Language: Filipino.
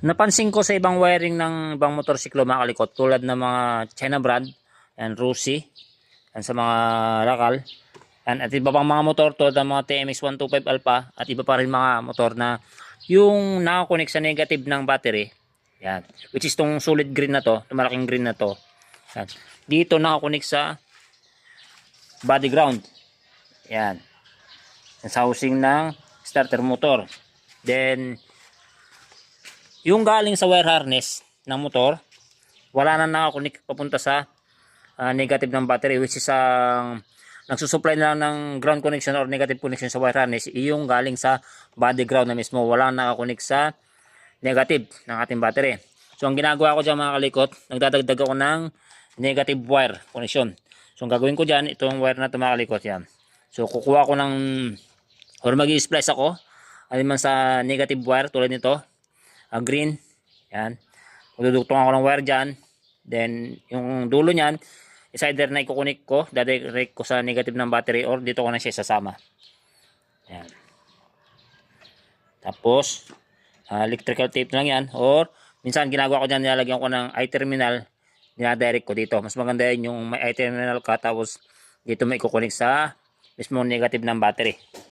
Napansin ko sa ibang wiring ng ibang motorsiklo mga kalikot, tulad ng mga China brand, and Rusi, and sa mga Rakal, at iba pang mga motor tulad ng mga TMX 125 Alpha, at iba pa rin mga motor na yung nakakonek sa negative ng battery. Yan. Which is tong solid green na to, itong malaking green na to. Yan. Dito nakakonek sa body ground. Yan. Sa housing ng starter motor. Then, yung galing sa wire harness ng motor, wala na nakakunik papunta sa negative ng battery, which is nagsusupply na lang ng ground connection or negative connection sa wire harness, yung galing sa body ground na mismo. Wala nakakunik sa negative ng ating battery. So ang ginagawa ko dyan mga kalikot, nagdadagdag ako ng negative wire connection. So ang gagawin ko dyan, itong wire na ito mga kalikot, yan. So kukuha ko ng, or mag-i-splice ako alin man sa negative wire tulad nito, green, yan. Magdudugtong ako ng wire dyan. Then, yung dulo nyan, is either na ikukunik ko, dadirect ko sa negative ng battery, or dito ko na siya sasama. Yan. Tapos, electrical tape lang yan. Or, minsan ginagawa ko dyan, nilalagyan ko ng I-terminal, dinadirect ko dito. Mas maganda yun yung may I-terminal ka, tapos dito may ikukunik sa mismo negative ng battery.